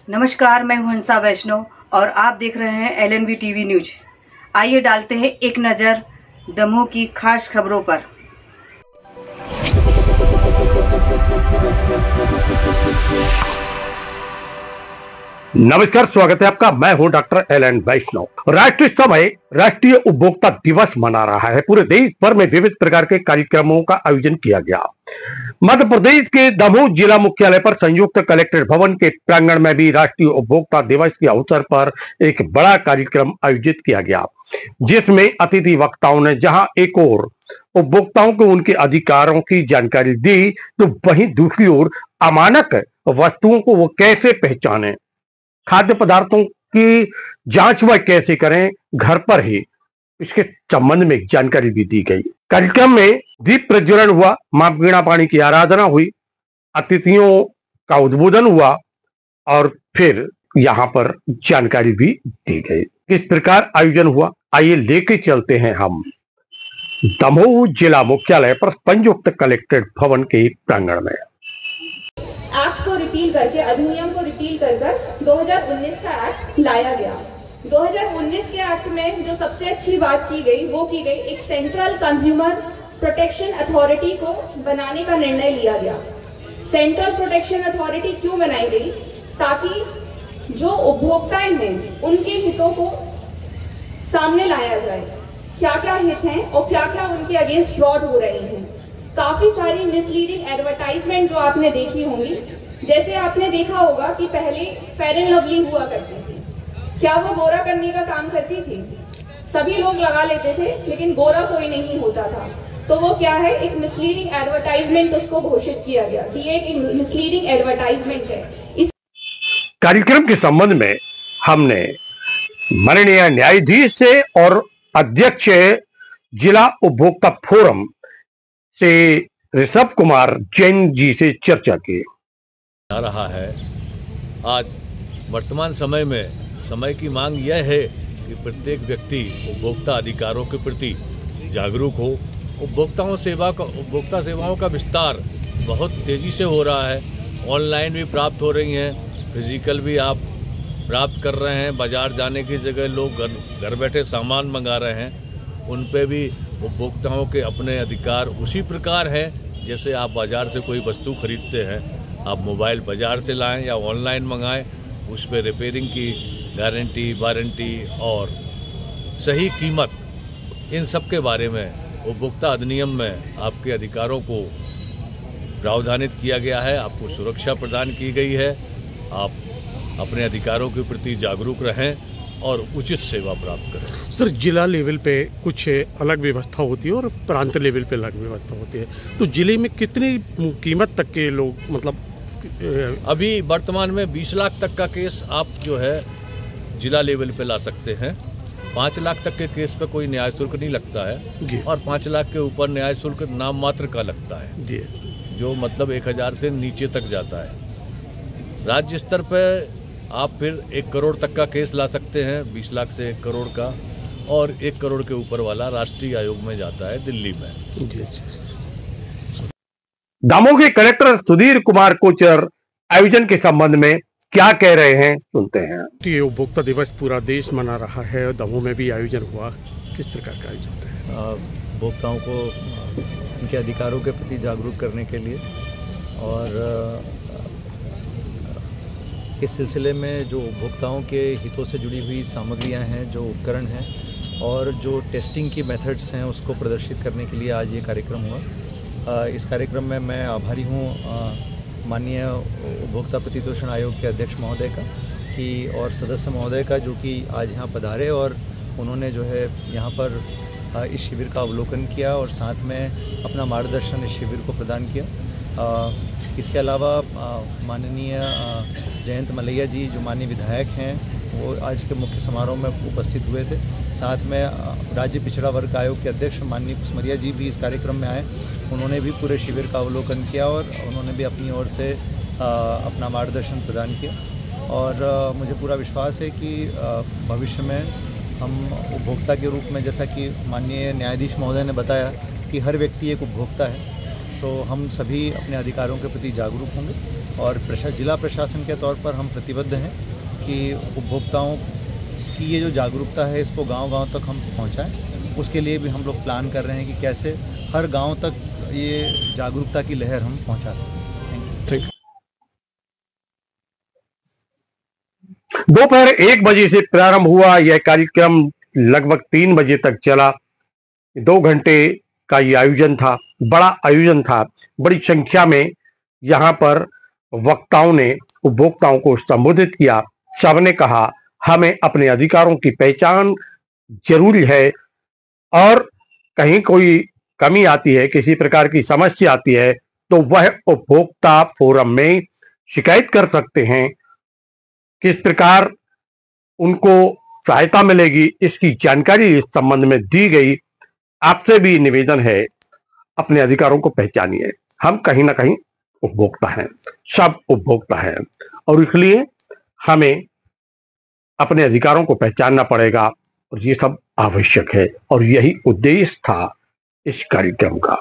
नमस्कार, मैं हूं हंसा वैष्णव और आप देख रहे हैं LNV टीवी न्यूज। आइए डालते हैं एक नज़र दमोह की खास खबरों पर। नमस्कार, स्वागत है आपका। मैं हूं डॉक्टर LN वैष्णव। राष्ट्रीय समय राष्ट्रीय उपभोक्ता दिवस मना रहा है। पूरे देश भर में विविध प्रकार के कार्यक्रमों का आयोजन किया गया। मध्य प्रदेश के दमोह जिला मुख्यालय पर संयुक्त कलेक्ट्रेट भवन के प्रांगण में भी राष्ट्रीय उपभोक्ता दिवस के अवसर पर एक बड़ा कार्यक्रम आयोजित किया गया, जिसमें अतिथि वक्ताओं ने जहां एक ओर उपभोक्ताओं को उनके अधिकारों की जानकारी दी, तो वहीं दूसरी ओर अमानक वस्तुओं को वो कैसे पहचाने, खाद्य पदार्थों की जांच वह कैसे करें घर पर ही, इसके संबंध में जानकारी भी दी गई। कार्यक्रम में दीप प्रज्वलन हुआ, मां वीणा पाणी की आराधना हुई, अतिथियों का उद्बोधन हुआ और फिर यहाँ पर जानकारी भी दी गई। किस प्रकार आयोजन हुआ, आइए लेके चलते हैं हम दमोह जिला मुख्यालय पर संयुक्त कलेक्ट्रेट भवन के प्रांगण में। एक्ट को रिपील करके, अधिनियम को रिपील कर 2019 का एक्ट लाया गया। 2019 के एक्ट में जो सबसे अच्छी बात की गई वो की गई, एक सेंट्रल कंज्यूमर प्रोटेक्शन अथॉरिटी को बनाने का निर्णय लिया गया। सेंट्रल प्रोटेक्शन अथॉरिटी क्यों बनाई गई? ताकि जो उपभोक्ताएं हैं उनके हितों को सामने लाया जाए, क्या क्या हित हैं और क्या क्या उनके अगेंस्ट फ्रॉड हो रहे हैं। काफी सारी मिसलीडिंग एडवर्टाइजमेंट जो आपने देखी होंगी, जैसे आपने देखा होगा कि पहले फेयर एंड लवली हुआ करती थी, क्या वो गोरा करने का काम करती थी? सभी लोग लगा लेते थे लेकिन गोरा कोई नहीं होता था। तो वो क्या है, एक मिसलीडिंग एडवर्टाइजमेंट उसको घोषित किया गया कि ये एक मिसलीडिंग एडवर्टाइजमेंट है। इस कार्यक्रम के संबंध में हमने माननीय न्यायाधीश से और अध्यक्ष जिला उपभोक्ता फोरम से ऋषभ कुमार जैन जी से चर्चा की। आ रहा है आज वर्तमान समय में समय की मांग यह है कि प्रत्येक व्यक्ति उपभोक्ता अधिकारों के प्रति जागरूक हो। उपभोक्ता सेवाओं का विस्तार बहुत तेज़ी से हो रहा है। ऑनलाइन भी प्राप्त हो रही हैं, फिजिकल भी आप प्राप्त कर रहे हैं। बाजार जाने की जगह लोग घर बैठे सामान मंगा रहे हैं। उन पे भी उपभोक्ताओं के अपने अधिकार उसी प्रकार हैं जैसे आप बाज़ार से कोई वस्तु खरीदते हैं। आप मोबाइल बाज़ार से लाएं या ऑनलाइन मंगाएं, उस पर रिपेयरिंग की गारंटी, वारंटी और सही कीमत, इन सब के बारे में उपभोक्ता अधिनियम में आपके अधिकारों को प्रावधानित किया गया है। आपको सुरक्षा प्रदान की गई है। आप अपने अधिकारों के प्रति जागरूक रहें और उचित सेवा प्राप्त करें। सर, जिला लेवल पे कुछ अलग व्यवस्था होती है और प्रांत लेवल पे अलग व्यवस्था होती है, तो जिले में कितनी कीमत तक के लोग, मतलब अभी वर्तमान में 20 लाख तक का केस आप जो है जिला लेवल पे ला सकते हैं। 5 लाख तक के केस पे कोई न्याय शुल्क नहीं लगता है जी। और 5 लाख के ऊपर न्याय शुल्क नाम मात्र का लगता है जी, जो मतलब 1000 से नीचे तक जाता है। राज्य स्तर पे आप फिर 1 करोड़ तक का केस ला सकते हैं, 20 लाख से 1 करोड़ का, और 1 करोड़ के ऊपर वाला राष्ट्रीय आयोग में जाता है दिल्ली में जी। दमोह के कलेक्टर सुधीर कुमार कोचर आयोजन के संबंध में क्या कह रहे हैं, सुनते हैं। ये उपभोक्ता दिवस पूरा देश मना रहा है, दमोह में भी आयोजन हुआ, किस प्रकार का आयोजन होता है? उपभोक्ताओं को उनके अधिकारों के प्रति जागरूक करने के लिए, और इस सिलसिले में जो उपभोक्ताओं के हितों से जुड़ी हुई सामग्रियां हैं, जो उपकरण हैं और जो टेस्टिंग की मेथड्स हैं, उसको प्रदर्शित करने के लिए आज ये कार्यक्रम हुआ। इस कार्यक्रम में मैं आभारी हूँ माननीय उपभोक्ता प्रतितोषण आयोग के अध्यक्ष महोदय का और सदस्य महोदय का, जो कि आज यहाँ पधारे और उन्होंने जो है यहाँ पर इस शिविर का अवलोकन किया और साथ में अपना मार्गदर्शन इस शिविर को प्रदान किया। इसके अलावा माननीय जयंत मलैया जी, जो माननीय विधायक हैं, वो आज के मुख्य समारोह में उपस्थित हुए थे। साथ में राज्य पिछड़ा वर्ग आयोग के अध्यक्ष माननीय कुसमरिया जी भी इस कार्यक्रम में आए। उन्होंने भी पूरे शिविर का अवलोकन किया और उन्होंने भी अपनी ओर से अपना मार्गदर्शन प्रदान किया। और मुझे पूरा विश्वास है कि भविष्य में हम उपभोक्ता के रूप में, जैसा कि माननीय न्यायाधीश महोदय ने बताया कि हर व्यक्ति एक उपभोक्ता है, सो हम सभी अपने अधिकारों के प्रति जागरूक होंगे और जिला प्रशासन के तौर पर हम प्रतिबद्ध हैं कि उपभोक्ताओं की ये जो जागरूकता है इसको गांव-गांव तक हम पहुंचाएं। उसके लिए भी हम लोग प्लान कर रहे हैं कि कैसे हर गांव तक ये जागरूकता की लहर हम पहुंचा सकें। Thank you. दोपहर 1 बजे से प्रारंभ हुआ यह कार्यक्रम लगभग 3 बजे तक चला। 2 घंटे का ये आयोजन था, बड़ा आयोजन था। बड़ी संख्या में यहाँ पर वक्ताओं ने उपभोक्ताओं को संबोधित किया। सबने कहा हमें अपने अधिकारों की पहचान जरूरी है और कहीं कोई कमी आती है, किसी प्रकार की समस्या आती है तो वह उपभोक्ता फोरम में शिकायत कर सकते हैं। किस प्रकार उनको सहायता मिलेगी इसकी जानकारी इस संबंध में दी गई। आपसे भी निवेदन है, अपने अधिकारों को पहचानिए। हम कहीं ना कहीं उपभोक्ता हैं, सब उपभोक्ता हैं और इसलिए हमें अपने अधिकारों को पहचानना पड़ेगा और ये सब आवश्यक है और यही उद्देश्य था इस कार्यक्रम का।